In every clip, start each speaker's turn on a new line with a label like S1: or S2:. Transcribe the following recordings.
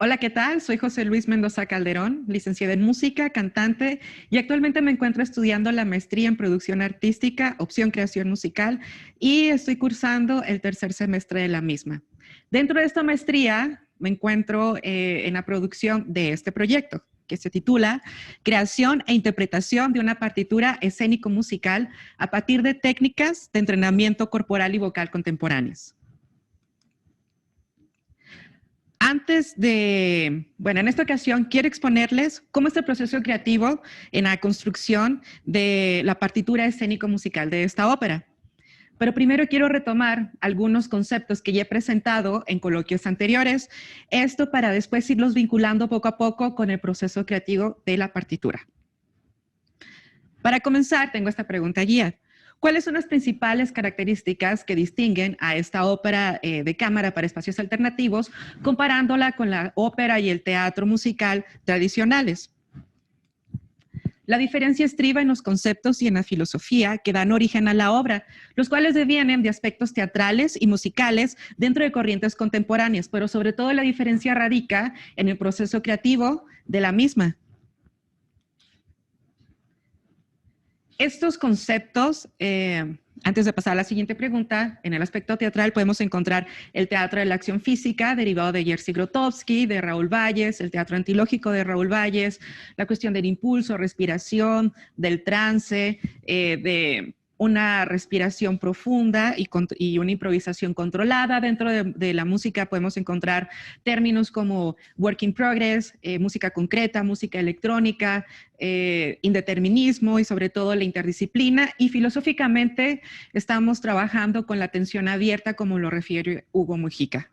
S1: Hola, ¿qué tal? Soy José Luis Mendoza Calderón, licenciada en música, cantante y actualmente me encuentro estudiando la maestría en producción artística, opción creación musical y estoy cursando el tercer semestre de la misma. Dentro de esta maestría me encuentro en la producción de este proyecto que se titula Creación e interpretación de una partitura escénico-musical a partir de técnicas de entrenamiento corporal y vocal contemporáneas. En esta ocasión quiero exponerles cómo es el proceso creativo en la construcción de la partitura escénico-musical de esta ópera. Pero primero quiero retomar algunos conceptos que ya he presentado en coloquios anteriores, esto para después irlos vinculando poco a poco con el proceso creativo de la partitura. Para comenzar, tengo esta pregunta guía. ¿Cuáles son las principales características que distinguen a esta ópera de cámara para espacios alternativos comparándola con la ópera y el teatro musical tradicionales? La diferencia estriba en los conceptos y en la filosofía que dan origen a la obra, los cuales devienen de aspectos teatrales y musicales dentro de corrientes contemporáneas, pero sobre todo la diferencia radica en el proceso creativo de la misma. Estos conceptos, antes de pasar a la siguiente pregunta, en el aspecto teatral podemos encontrar el teatro de la acción física, derivado de Jerzy Grotowski, de Raúl Valles, el teatro antilógico de Raúl Valles, la cuestión del impulso, respiración, del trance, de una respiración profunda y una improvisación controlada. Dentro de la música podemos encontrar términos como work in progress, música concreta, música electrónica, indeterminismo y sobre todo la interdisciplina. Y filosóficamente estamos trabajando con la atención abierta, como lo refiere Hugo Mujica.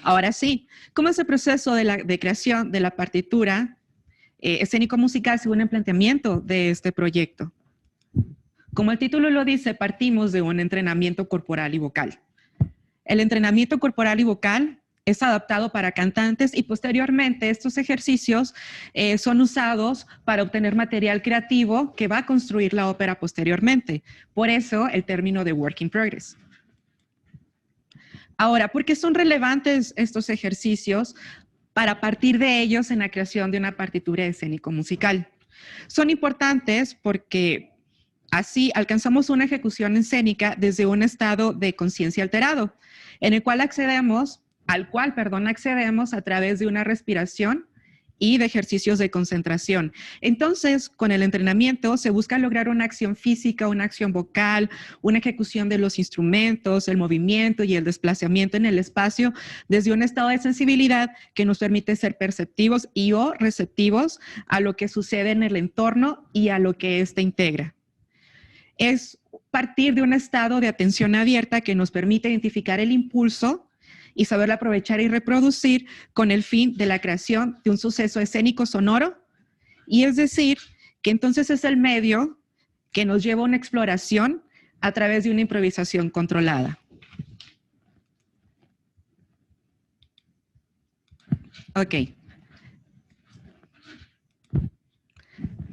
S1: Ahora sí, ¿cómo es el proceso de creación de la partitura escénico-musical según el planteamiento de este proyecto? Como el título lo dice, partimos de un entrenamiento corporal y vocal. El entrenamiento corporal y vocal es adaptado para cantantes y posteriormente estos ejercicios son usados para obtener material creativo que va a construir la ópera posteriormente. Por eso el término de work in progress. Ahora, ¿por qué son relevantes estos ejercicios para partir de ellos en la creación de una partitura escénico-musical? Son importantes porque así alcanzamos una ejecución escénica desde un estado de conciencia alterado, en el cual accedemos a través de una respiración y de ejercicios de concentración. Entonces, con el entrenamiento se busca lograr una acción física, una acción vocal, una ejecución de los instrumentos, el movimiento y el desplazamiento en el espacio desde un estado de sensibilidad que nos permite ser perceptivos y o receptivos a lo que sucede en el entorno y a lo que éste integra. Es partir de un estado de atención abierta que nos permite identificar el impulso y saberlo aprovechar y reproducir con el fin de la creación de un suceso escénico sonoro. Y es decir, que entonces es el medio que nos lleva a una exploración a través de una improvisación controlada. Ok.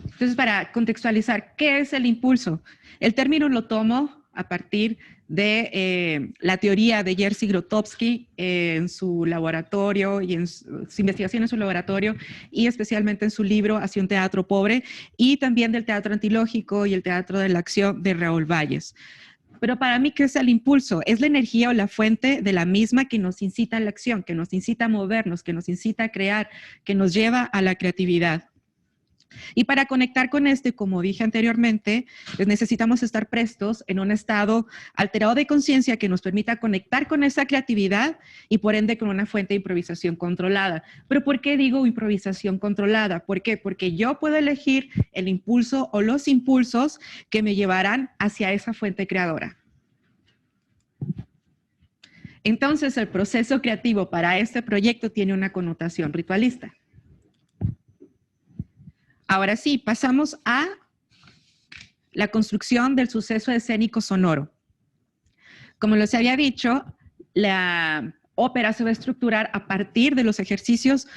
S1: Entonces, para contextualizar, ¿qué es el impulso? El término lo tomo a partir de la teoría de Jerzy Grotowski en su laboratorio y en su investigación en su laboratorio y especialmente en su libro Hacia un teatro pobre y también del teatro antilógico y el teatro de la acción de Raúl Valles. Pero para mí, ¿qué es el impulso? Es la energía o la fuente de la misma que nos incita a la acción, que nos incita a movernos, que nos incita a crear, que nos lleva a la creatividad. Y para conectar con este, como dije anteriormente, pues necesitamos estar prestos en un estado alterado de conciencia que nos permita conectar con esa creatividad y por ende con una fuente de improvisación controlada. ¿Pero por qué digo improvisación controlada? ¿Por qué? Porque yo puedo elegir el impulso o los impulsos que me llevarán hacia esa fuente creadora. Entonces, el proceso creativo para este proyecto tiene una connotación ritualista. Ahora sí, pasamos a la construcción del suceso escénico sonoro. Como les había dicho, la ópera se va a estructurar a partir de los ejercicios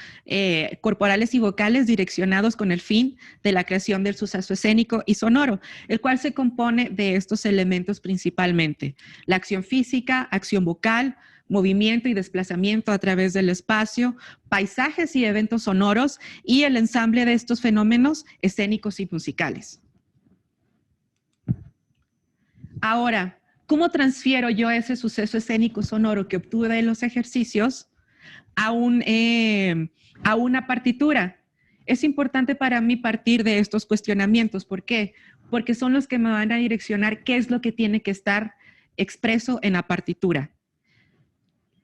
S1: corporales y vocales direccionados con el fin de la creación del suceso escénico y sonoro, el cual se compone de estos elementos principalmente: la acción física, acción vocal, movimiento y desplazamiento a través del espacio, paisajes y eventos sonoros y el ensamble de estos fenómenos escénicos y musicales. Ahora, ¿cómo transfiero yo ese suceso escénico sonoro que obtuve de los ejercicios a una partitura? Es importante para mí partir de estos cuestionamientos. ¿Por qué? Porque son los que me van a direccionar qué es lo que tiene que estar expreso en la partitura.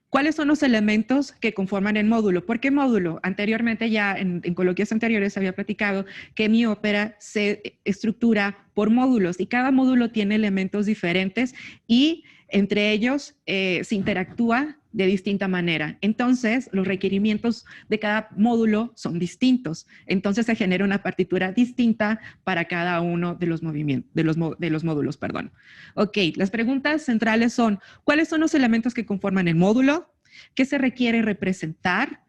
S1: ¿Cuáles son los elementos que conforman el módulo? ¿Por qué módulo? Anteriormente ya en coloquios anteriores había platicado que mi ópera se estructura por módulos y cada módulo tiene elementos diferentes y entre ellos se interactúa de distinta manera. Entonces, los requerimientos de cada módulo son distintos. Entonces, se genera una partitura distinta para cada uno de los movimientos, de los módulos, perdón. Ok, las preguntas centrales son, ¿cuáles son los elementos que conforman el módulo? ¿Qué se requiere representar?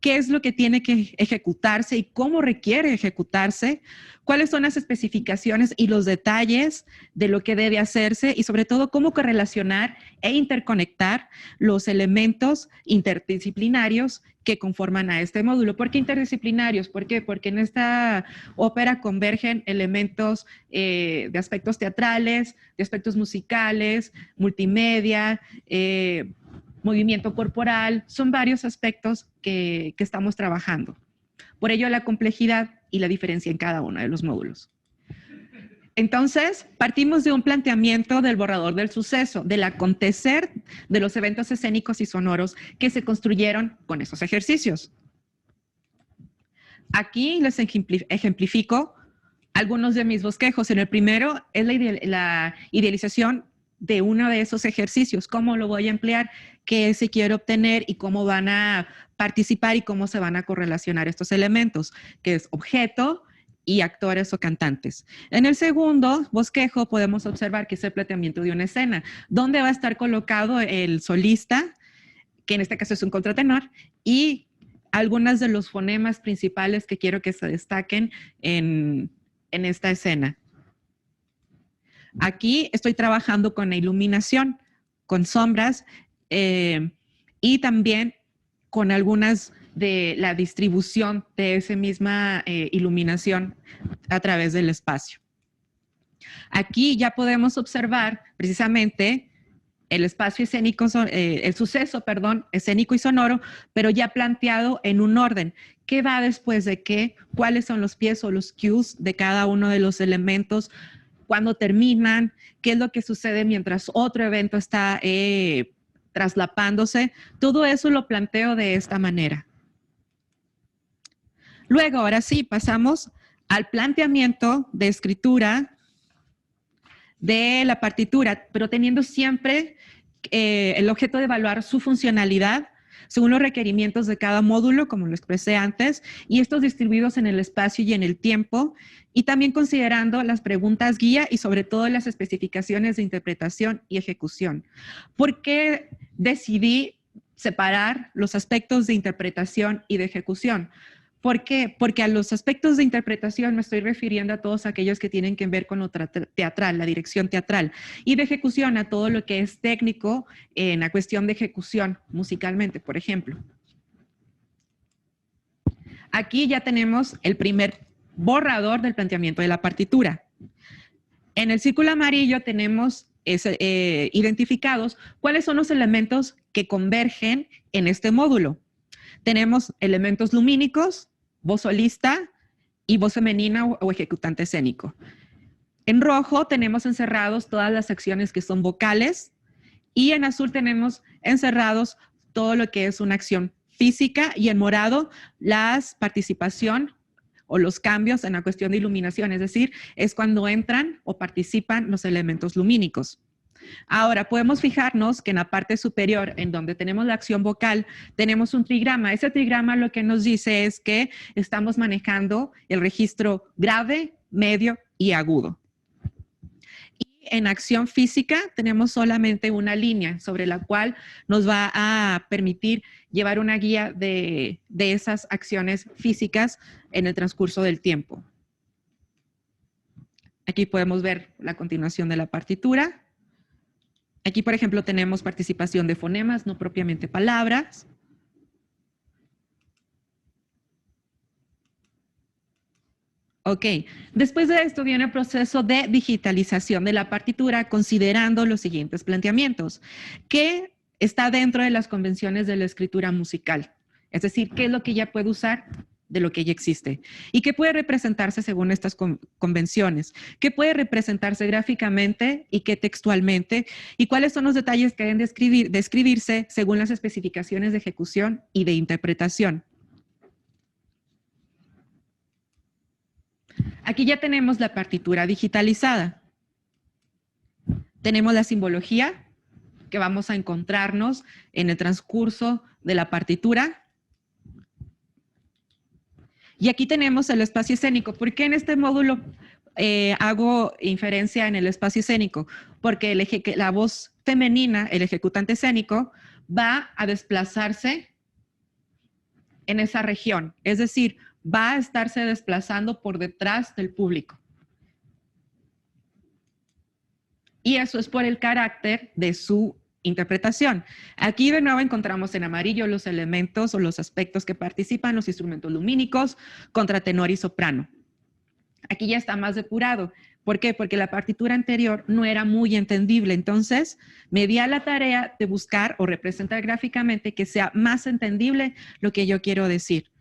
S1: ¿Qué es lo que tiene que ejecutarse y cómo requiere ejecutarse? ¿Cuáles son las especificaciones y los detalles de lo que debe hacerse? Y sobre todo, cómo correlacionar e interconectar los elementos interdisciplinarios que conforman a este módulo. ¿Por qué interdisciplinarios? ¿Por qué? Porque en esta ópera convergen elementos de aspectos teatrales, de aspectos musicales, multimedia, movimiento corporal, son varios aspectos que estamos trabajando. Por ello, la complejidad y la diferencia en cada uno de los módulos. Entonces, partimos de un planteamiento del borrador del suceso, del acontecer de los eventos escénicos y sonoros que se construyeron con esos ejercicios. Aquí les ejemplifico algunos de mis bosquejos. En el primero es la idealización de uno de esos ejercicios, cómo lo voy a emplear, qué se quiere obtener y cómo van a participar y cómo se van a correlacionar estos elementos, que es objeto y actores o cantantes. En el segundo bosquejo podemos observar que es el planteamiento de una escena, donde va a estar colocado el solista, que en este caso es un contratenor, y algunos de los fonemas principales que quiero que se destaquen en esta escena. Aquí estoy trabajando con la iluminación, con sombras y también con algunas de la distribución de esa misma iluminación a través del espacio. Aquí ya podemos observar precisamente el espacio escénico, el suceso, perdón, escénico y sonoro, pero ya planteado en un orden. ¿Qué va después de qué? ¿Cuáles son los pies o los cues de cada uno de los elementos? ¿Cuándo terminan? ¿Qué es lo que sucede mientras otro evento está traslapándose? Todo eso lo planteo de esta manera. Luego, ahora sí, pasamos al planteamiento de escritura de la partitura, pero teniendo siempre el objeto de evaluar su funcionalidad según los requerimientos de cada módulo, como lo expresé antes, y estos distribuidos en el espacio y en el tiempo, y también considerando las preguntas guía y sobre todo las especificaciones de interpretación y ejecución. ¿Por qué decidí separar los aspectos de interpretación y de ejecución? ¿Por qué? Porque a los aspectos de interpretación me estoy refiriendo a todos aquellos que tienen que ver con lo teatral, la dirección teatral, y de ejecución a todo lo que es técnico en la cuestión de ejecución musicalmente, por ejemplo. Aquí ya tenemos el primer borrador del planteamiento de la partitura. En el círculo amarillo tenemos identificados cuáles son los elementos que convergen en este módulo. Tenemos elementos lumínicos, voz solista y voz femenina o ejecutante escénico. En rojo tenemos encerrados todas las acciones que son vocales y en azul tenemos encerrados todo lo que es una acción física y en morado la participación o los cambios en la cuestión de iluminación, es decir, es cuando entran o participan los elementos lumínicos. Ahora, podemos fijarnos que en la parte superior, en donde tenemos la acción vocal, tenemos un trigrama. Ese trigrama lo que nos dice es que estamos manejando el registro grave, medio y agudo. Y en acción física tenemos solamente una línea sobre la cual nos va a permitir llevar una guía de esas acciones físicas en el transcurso del tiempo. Aquí podemos ver la continuación de la partitura. Aquí, por ejemplo, tenemos participación de fonemas, no propiamente palabras. Ok, después de esto viene el proceso de digitalización de la partitura considerando los siguientes planteamientos. ¿Qué está dentro de las convenciones de la escritura musical? Es decir, ¿qué es lo que ya puede usar de lo que ya existe? ¿Y qué puede representarse según estas convenciones? ¿Qué puede representarse gráficamente y qué textualmente? ¿Y cuáles son los detalles que deben describirse según las especificaciones de ejecución y de interpretación? Aquí ya tenemos la partitura digitalizada. Tenemos la simbología que vamos a encontrarnos en el transcurso de la partitura. Y aquí tenemos el espacio escénico. ¿Por qué en este módulo hago inferencia en el espacio escénico? Porque la voz femenina, el ejecutante escénico, va a desplazarse en esa región. Es decir, va a estarse desplazando por detrás del público. Y eso es por el carácter de su interpretación. Aquí de nuevo encontramos en amarillo los elementos o los aspectos que participan, los instrumentos lumínicos, contratenor y soprano. Aquí ya está más depurado. ¿Por qué? Porque la partitura anterior no era muy entendible. Entonces, me di a la tarea de buscar o representar gráficamente que sea más entendible lo que yo quiero decir.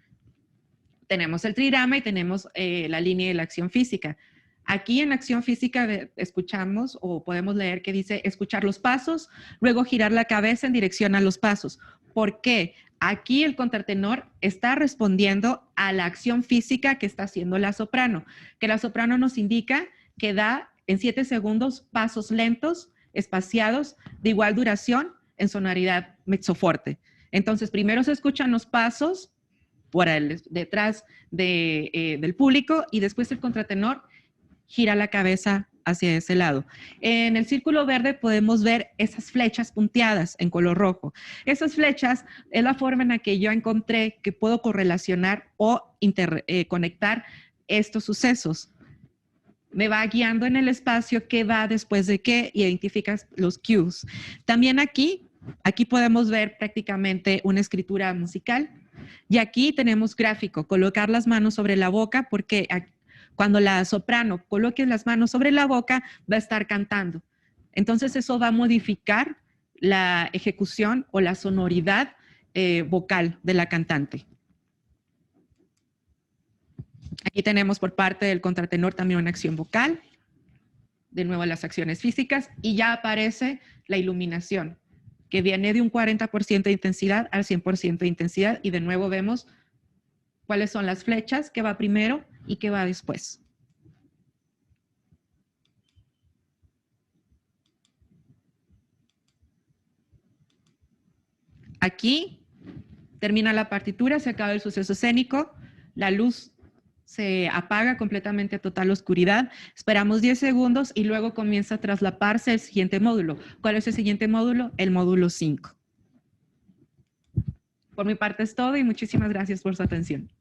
S1: Tenemos el trirama y tenemos la línea de la acción física. Aquí en la acción física escuchamos o podemos leer que dice escuchar los pasos, luego girar la cabeza en dirección a los pasos. ¿Por qué? Aquí el contratenor está respondiendo a la acción física que está haciendo la soprano, que la soprano nos indica que da en 7 segundos pasos lentos, espaciados, de igual duración, en sonoridad mezzoforte. Entonces, primero se escuchan los pasos por detrás del público y después el contratenor gira la cabeza hacia ese lado. En el círculo verde podemos ver esas flechas punteadas en color rojo. Esas flechas es la forma en la que yo encontré que puedo correlacionar o conectar estos sucesos. Me va guiando en el espacio qué va después de qué y identificas los cues. También aquí podemos ver prácticamente una escritura musical. Y aquí tenemos gráfico, colocar las manos sobre la boca porque cuando la soprano coloque las manos sobre la boca va a estar cantando. Entonces eso va a modificar la ejecución o la sonoridad vocal de la cantante. Aquí tenemos por parte del contratenor también una acción vocal. De nuevo las acciones físicas y ya aparece la iluminación, que viene de un 40% de intensidad al 100% de intensidad y de nuevo vemos cuáles son las flechas, qué va primero y qué va después. Aquí termina la partitura, se acaba el suceso escénico, la luz se apaga completamente a total oscuridad, esperamos 10 segundos y luego comienza a traslaparse el siguiente módulo. ¿Cuál es el siguiente módulo? El módulo 5. Por mi parte es todo y muchísimas gracias por su atención.